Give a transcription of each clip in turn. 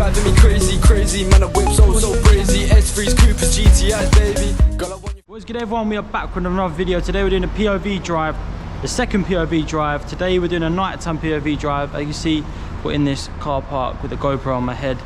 driving me crazy, crazy. Man, I whip so crazy. S3s, Coopers, GTIs, baby. Girl, I want you. What's good, everyone? We are back with another video. Today we're doing a POV drive, the second POV drive. Today we're doing a nighttime POV drive. As you can see, we're in this car park with a GoPro on my head.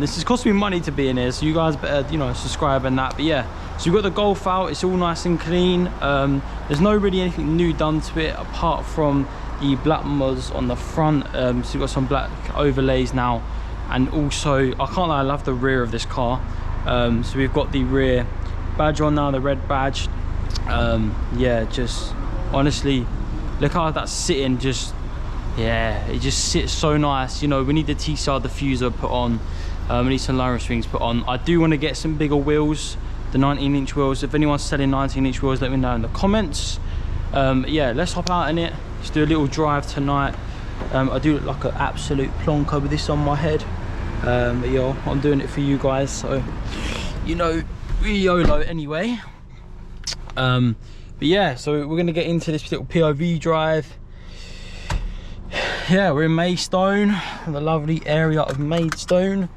This is costing me money to be in here, so you guys better, you know, subscribe and that. But yeah, so we've got the Golf out. It's all nice and clean. There's no really anything new done to it apart from the black mods on the front. So we've got some black overlays now, and also I can't lie, I love the rear of this car. So we've got the rear badge on now, the red badge. Yeah, just honestly, look how that's sitting. Just yeah, it just sits so nice. You know, we need the TCR diffuser put on. We need some lowering strings put on. I do want to get some bigger wheels, the 19-inch wheels. If anyone's selling 19-inch wheels, let me know in the comments. Yeah, let's hop out in it. Let's do a little drive tonight. I do look like an absolute plonker with this on my head. But yo, I'm doing it for you guys, so you know, we YOLO anyway. But yeah, so we're gonna get into this little POV drive. Yeah, we're in Maidstone, the lovely area of Maidstone.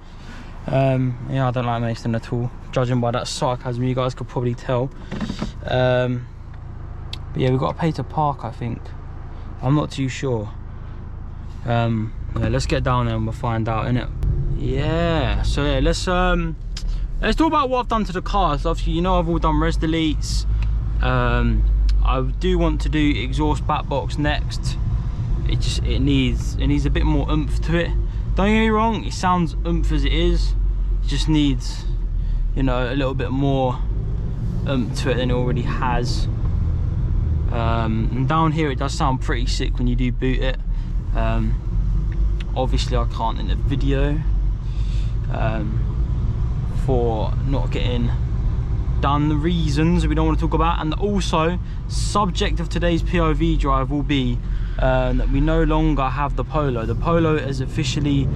Yeah, I don't like Maidstone at all, judging by that sarcasm you guys could probably tell. But yeah, we've got to pay to park, I think. I'm not too sure. Yeah, let's get down there and we'll find out, innit? Yeah, so yeah, let's talk about what I've done to the car. So obviously, you know, I've all done res deletes. I do want to do exhaust back box next. It needs a bit more oomph to it. Don't get me wrong, it sounds oomph as it is. It just needs, you know, a little bit more oomph to it than it already has. And down here it does sound pretty sick when you do boot it. Obviously I can't in the video for not getting done, the reasons we don't want to talk about. And also, subject of today's POV drive will be that we no longer have the Polo. The Polo has officially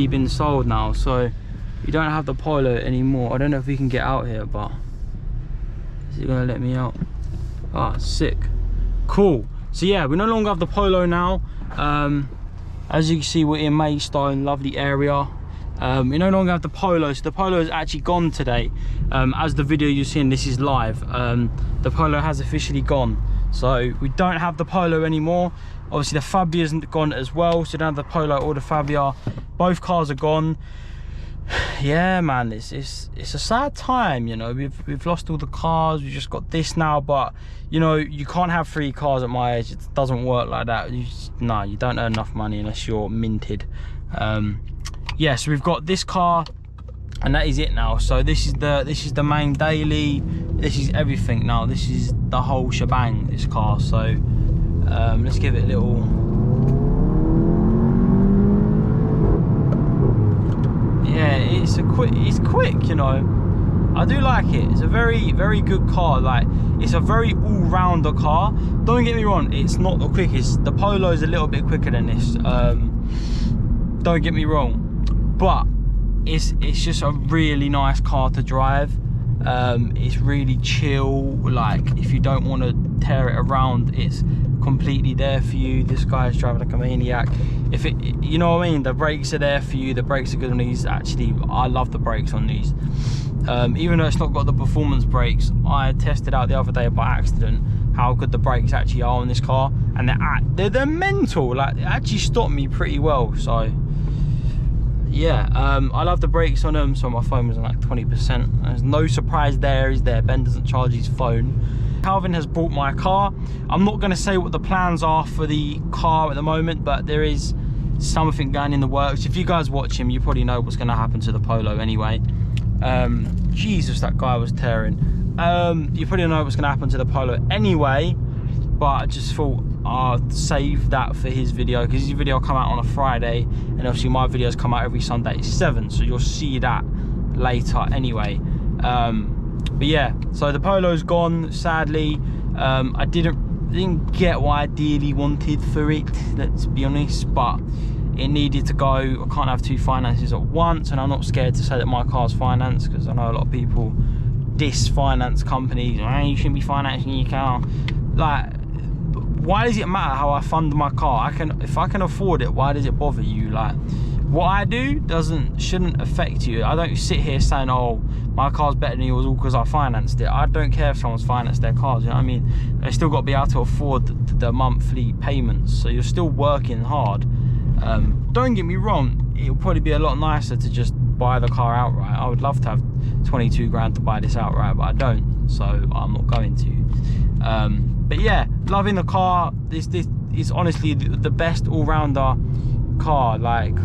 been sold now, so we don't have the Polo anymore. I don't know if we can get out here, but is it gonna let me out? Ah, sick, cool. So yeah, we no longer have the Polo now. As you can see, we're in Maidstone, lovely area. We no longer have the Polo, so the Polo is actually gone today. As the video you're seeing, this is live. The Polo has officially gone, so we don't have the Polo anymore. Obviously the Fabia's gone as well, so we don't have the Polo or the Fabia. Both cars are gone. Yeah, man, it's a sad time, you know. We've lost all the cars. We just got this now, but you know, you can't have 3 cars at my age. It doesn't work like that. No, you don't earn enough money unless you're minted. Yeah, so we've got this car, and that is it now. So this is the main daily. This is everything now. This is the whole shebang, this car. So let's give it a little. Yeah, it's quick, you know. I do like it. It's a very good car. Like, it's a very all-rounder car. Don't get me wrong, it's not the quickest. The Polo is a little bit quicker than this. Don't get me wrong, but it's just a really nice car to drive. It's really chill. Like, if you don't want to tear it around, it's completely there for you. This guy's driving like a maniac. If it, you know what I mean, the brakes are there for you. The brakes are good on these. Actually, I love the brakes on these. Even though it's not got the performance brakes, I tested out the other day by accident how good the brakes actually are on this car, and they're mental. Like, it actually stopped me pretty well. So yeah, I love the brakes on them. So my phone was on like 20%. There's no surprise there, is there? Ben doesn't charge his phone. Calvin has bought my car. I'm not going to say what the plans are for the car at the moment, but there is something going in the works. If you guys watch him, you probably know what's going to happen to the Polo anyway. Jesus, that guy was tearing. You probably know what's going to happen to the Polo anyway, but I just thought I'll save that for his video, because his video will come out on a Friday, and obviously my videos come out every Sunday at 7, so you'll see that later anyway. But yeah, so the Polo's gone, sadly. I didn't get what I ideally wanted for it, let's be honest, but it needed to go. I can't have 2 finances at once, and I'm not scared to say that my car's financed, because I know a lot of people diss finance companies. You shouldn't be financing your car. Like, why does it matter how I fund my car? If I can afford it, why does it bother you? Like, what I do shouldn't affect you. I don't sit here saying, oh, my car's better than yours all because I financed it. I don't care if someone's financed their cars, you know what I mean? They still got to be able to afford the monthly payments, so you're still working hard. Don't get me wrong, it'll probably be a lot nicer to just buy the car outright. I would love to have 22 grand to buy this outright, but I don't, so I'm not going to. But yeah, loving the car. This is honestly the best all-rounder car. Like,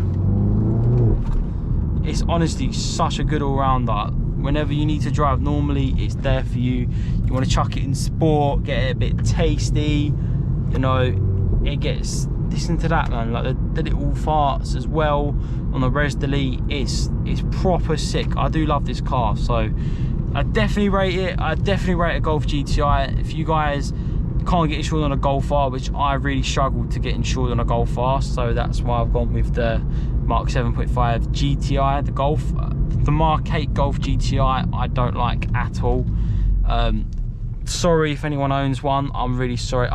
it's honestly such a good all-rounder. Whenever you need to drive normally, it's there for you. You want to chuck it in sport, get it a bit tasty, you know, it gets, listen to that, man, like the little farts as well on the res delete. It's proper sick. I do love this car, so I definitely rate it. I definitely rate a Golf GTI. If you guys can't get insured on a Golf R, which I really struggled to get insured on a Golf R, so that's why I've gone with the Mark 7.5 GTI, the Golf. The Mark 8 Golf GTI I don't like at all. Sorry if anyone owns one, I'm really sorry.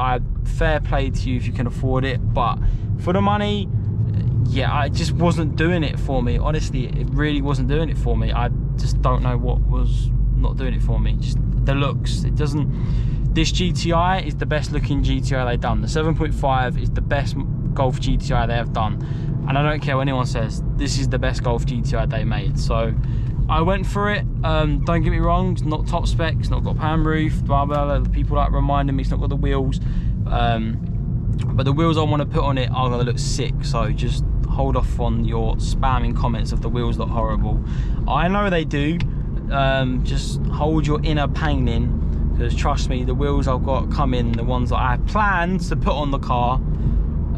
Fair play to you if you can afford it, but for the money, yeah, I just wasn't doing it for me. Honestly, it really wasn't doing it for me. I just don't know what was not doing it for me. Just the looks, it doesn't. This GTI is the best looking GTI they've done. The 7.5 is the best Golf GTI they have done, and I don't care what anyone says, this is the best Golf GTI they made. So I went for it. Don't get me wrong, it's not top spec, it's not got pan roof, blah blah blah. People like reminding me it's not got the wheels, but the wheels I want to put on it are going to look sick, so just hold off on your spamming comments of the wheels look horrible. I know they do. Just hold your inner pain in, because trust me, the wheels I've got coming, the ones that I planned to put on the car,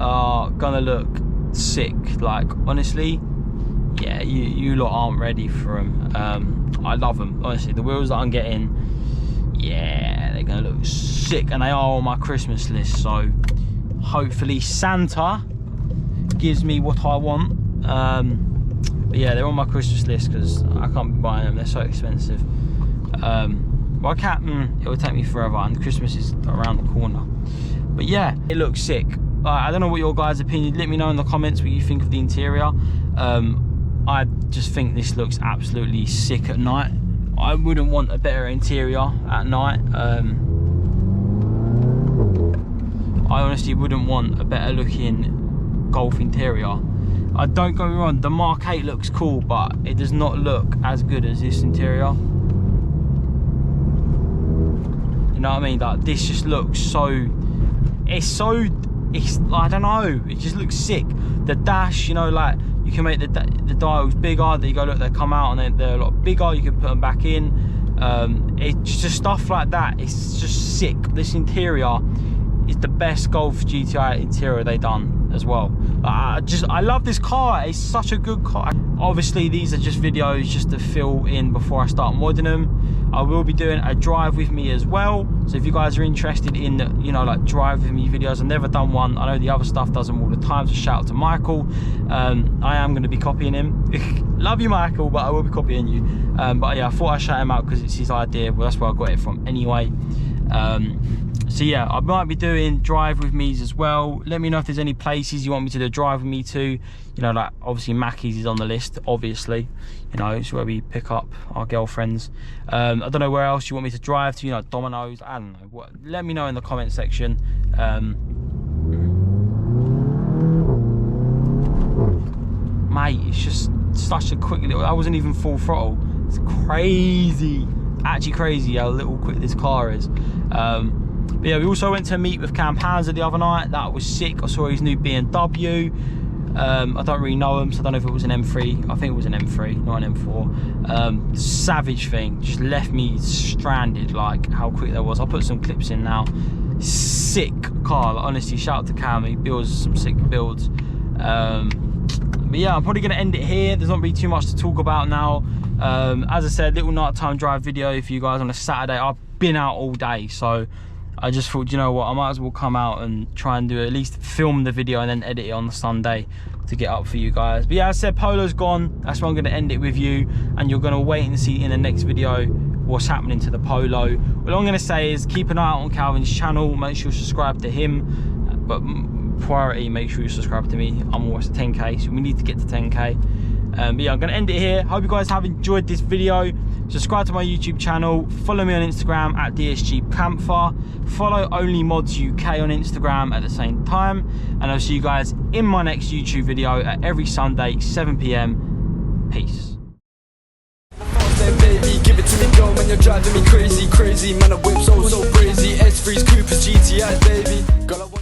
are gonna look sick. Like, honestly, yeah, you lot aren't ready for them. I love them, honestly. The wheels that I'm getting, yeah, they're gonna look sick, and they are on my Christmas list, so hopefully Santa gives me what I want. But yeah, they're on my Christmas list because I can't be buying them, they're so expensive. Well, I can't, it will take me forever, and Christmas is around the corner. But yeah, it looks sick. I don't know what your guys' opinion, let me know in the comments what you think of the interior. I just think this looks absolutely sick at night. I wouldn't want a better interior at night. I honestly wouldn't want a better looking Golf interior. I don't get me wrong, the Mark 8 looks cool, but it does not look as good as this interior. You know what I mean? Like, this just looks so, it's I don't know, it just looks sick. The dash, you know, like, you can make the dials bigger. There you go, look, they come out and they're a lot bigger. You can put them back in. It's just stuff like that. It's just sick. This interior is the best Golf GTI interior they've done as well. I love this car. It's such a good car. Obviously, these are just videos just to fill in before I start modding them. I will be doing a drive with me as well, so if you guys are interested in, you know, like drive with me videos, I've never done one. I know the other stuff does them all the time, so shout out to Michael. I am going to be copying him. Love you, Michael, but I will be copying you. But yeah, I thought I'd shout him out because it's his idea. Well, that's where I got it from anyway. So yeah, I might be doing drive with me's as well. Let me know if there's any places you want me to do drive with me to. You know, like obviously Mackey's is on the list, obviously. You know, it's where we pick up our girlfriends. I don't know where else you want me to drive to, you know, Domino's, I don't know. What, let me know in the comment section. Mate, it's just such a quick little, I wasn't even full throttle. It's crazy, actually crazy how little quick this car is. But yeah, we also went to meet with Dsgpantha the other night. That was sick. I saw his new BMW. I don't really know him, so I don't know if it was an M3. I think it was an M3, not an M4. Savage thing, just left me stranded, like how quick that was. I'll put some clips in now. Sick car, like, honestly, shout out to Cam, he builds some sick builds. But yeah, I'm probably gonna end it here. There's not really too much to talk about now. As I said, little nighttime drive video for you guys on a Saturday. I've been out all day, so I just thought, you know what, I might as well come out and try and do at least film the video and then edit it on the Sunday to get up for you guys. But yeah, as I said, Polo's gone. That's why I'm going to end it with you, and you're going to wait and see in the next video what's happening to the Polo. All I'm going to say is keep an eye out on Calvin's channel, make sure you subscribe to him, but priority, make sure you subscribe to me. I'm almost at 10k, so we need to get to 10k. But yeah, I'm going to end it here. Hope you guys have enjoyed this video. Subscribe to my YouTube channel, follow me on Instagram at Dsgpantha, follow Only Mods UK on Instagram at the same time, and I'll see you guys in my next YouTube video at every Sunday 7 PM. Peace. Baby, give it to me, girl, man, you're driving me crazy, crazy. Man, I whip so crazy. S3s, Coopers, GTIs, baby. Girl, I want you.